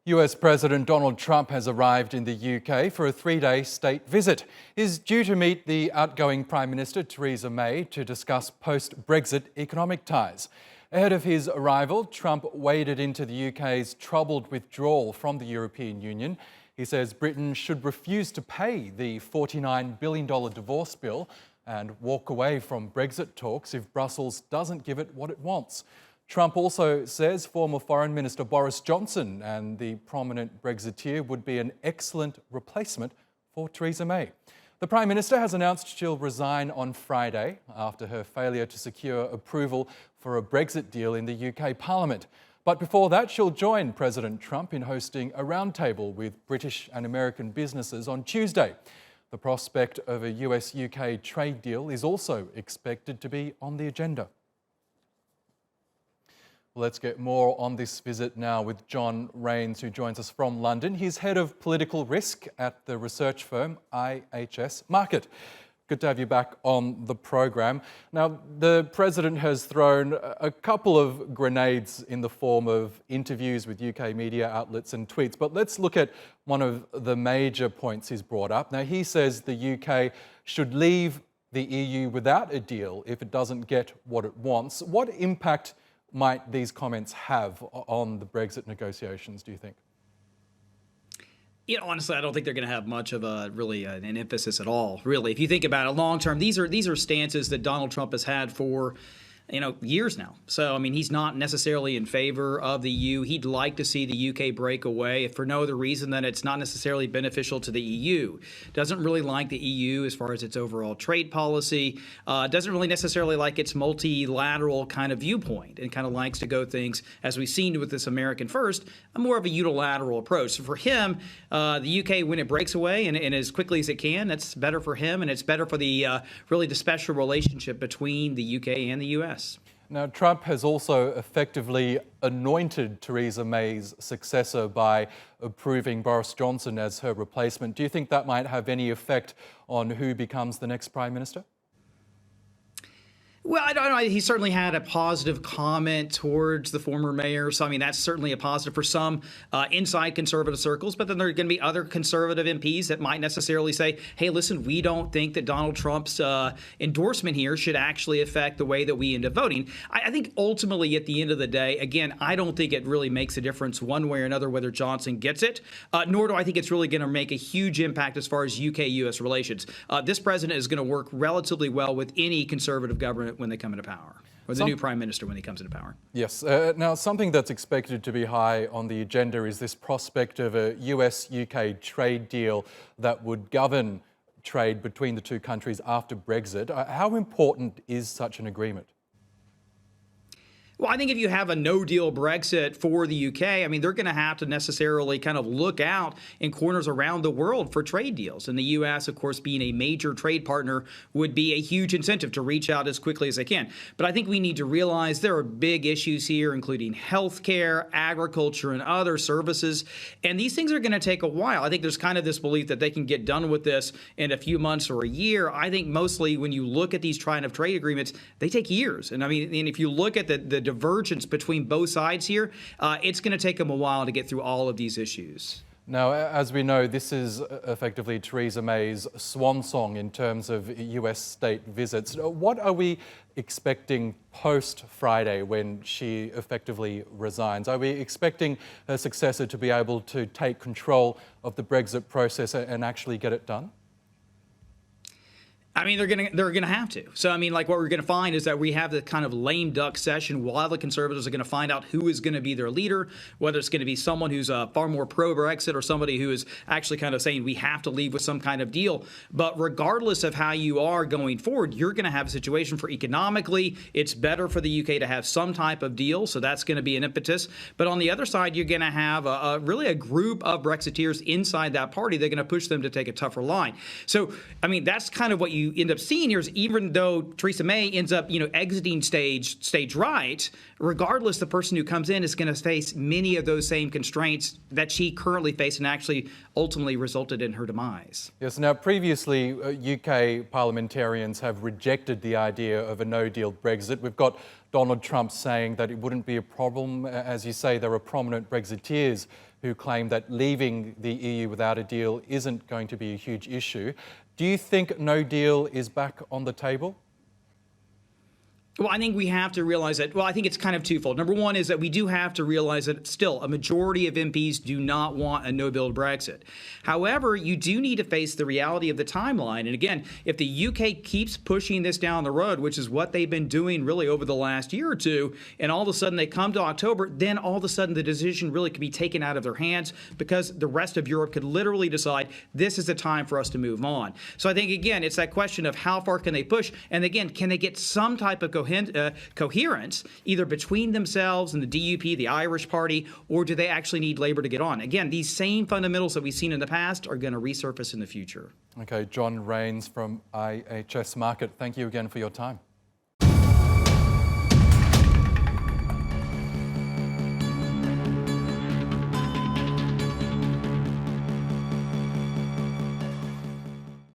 US President Donald Trump has arrived in the UK for a three-day state visit. He's due to meet the outgoing Prime Minister Theresa May to discuss post-Brexit economic ties. Ahead of his arrival, Trump waded into the UK's troubled withdrawal from the European Union. He says Britain should refuse to pay the $49 billion divorce bill and walk away from Brexit talks if Brussels doesn't give it what it wants. Trump also says former Foreign Minister Boris Johnson and the prominent Brexiteer would be an excellent replacement for Theresa May. The Prime Minister has announced she'll resign on Friday after her failure to secure approval for a Brexit deal in the UK Parliament. But before that, she'll join President Trump in hosting a roundtable with British and American businesses on Tuesday. The prospect of a US-UK trade deal is also expected to be on the agenda. Let's get more on this visit now with John Rains, who joins us from London. He's head of political risk at the research firm IHS Markit. Good to have you back on the program. Now, the President has thrown a couple of grenades in the form of interviews with UK media outlets and tweets, but let's look at one of the major points he's brought up. Now, he says the UK should leave the EU without a deal if it doesn't get what it wants. What impact might these comments have on the Brexit negotiations, do you think? Honestly, I don't think they're going to have much of an emphasis at all, really. If you think about it long term, these are stances that Donald Trump has had for years now. So, he's not necessarily in favor of the EU. He'd like to see the UK break away, if for no other reason than it's not necessarily beneficial to the EU. Doesn't really like the EU as far as its overall trade policy. Doesn't really necessarily like its multilateral kind of viewpoint, and kind of likes to go things, as we've seen with this American First, a more of a unilateral approach. So for him, the UK, when it breaks away and as quickly as it can, that's better for him, and it's better for the special relationship between the UK and the US. Now, Trump has also effectively anointed Theresa May's successor by approving Boris Johnson as her replacement. Do you think that might have any effect on who becomes the next Prime Minister? Well, I don't know. He certainly had a positive comment towards the former mayor. So, that's certainly a positive for some inside conservative circles. But then there are going to be other conservative MPs that might necessarily say, hey, listen, we don't think that Donald Trump's endorsement here should actually affect the way that we end up voting. I think ultimately, at the end of the day, again, I don't think it really makes a difference one way or another whether Johnson gets it, nor do I think it's really going to make a huge impact as far as UK-US relations. This president is going to work relatively well with any conservative government when they come into power, or the new prime minister when he comes into power. Yes. Now, something that's expected to be high on the agenda is this prospect of a US-UK trade deal that would govern trade between the two countries after Brexit. How important is such an agreement? Well, I think if you have a no-deal Brexit for the UK, they're going to have to necessarily kind of look out in corners around the world for trade deals. And the U.S., of course, being a major trade partner, would be a huge incentive to reach out as quickly as they can. But I think we need to realize there are big issues here, including healthcare, agriculture, and other services. And these things are going to take a while. I think there's kind of this belief that they can get done with this in a few months or a year. I think mostly when you look at these kind of trade agreements, they take years. And and if you look at the divergence between both sides here, it's going to take them a while to get through all of these issues. Now, as we know, this is effectively Theresa May's swan song in terms of US state visits. What are we expecting post-Friday when she effectively resigns? Are we expecting her successor to be able to take control of the Brexit process and actually get it done? They're gonna have to. So, what we're gonna find is that we have the kind of lame duck session while the Conservatives are gonna find out who is gonna be their leader, whether it's gonna be someone who's far more pro-Brexit or somebody who is actually kind of saying we have to leave with some kind of deal. But regardless of how you are going forward, you're gonna have a situation for economically, it's better for the UK to have some type of deal. So that's gonna be an impetus. But on the other side, you're gonna have really a group of Brexiteers inside that party. They're gonna push them to take a tougher line. So, that's kind of what you end up seeing here is, even though Theresa May ends up, exiting stage right, regardless, the person who comes in is going to face many of those same constraints that she currently faced and actually ultimately resulted in her demise. Yes. Now, previously, UK parliamentarians have rejected the idea of a no-deal Brexit. We've got Donald Trump saying that it wouldn't be a problem. As you say, there are prominent Brexiteers who claim that leaving the EU without a deal isn't going to be a huge issue. Do you think no deal is back on the table? Well, I think we have to realize that, well, I think it's kind of twofold. Number one is that we do have to realize that still a majority of MPs do not want a no-deal Brexit. However, you do need to face the reality of the timeline. And again, if the UK keeps pushing this down the road, which is what they've been doing really over the last year or two, and all of a sudden they come to October, then all of a sudden the decision really could be taken out of their hands because the rest of Europe could literally decide this is the time for us to move on. So I think, again, it's that question of how far can they push? And again, can they get some type of coherence either between themselves and the DUP, the Irish Party, or do they actually need Labour to get on? Again, these same fundamentals that we've seen in the past are going to resurface in the future. Okay, John Rains from IHS Markit, thank you again for your time.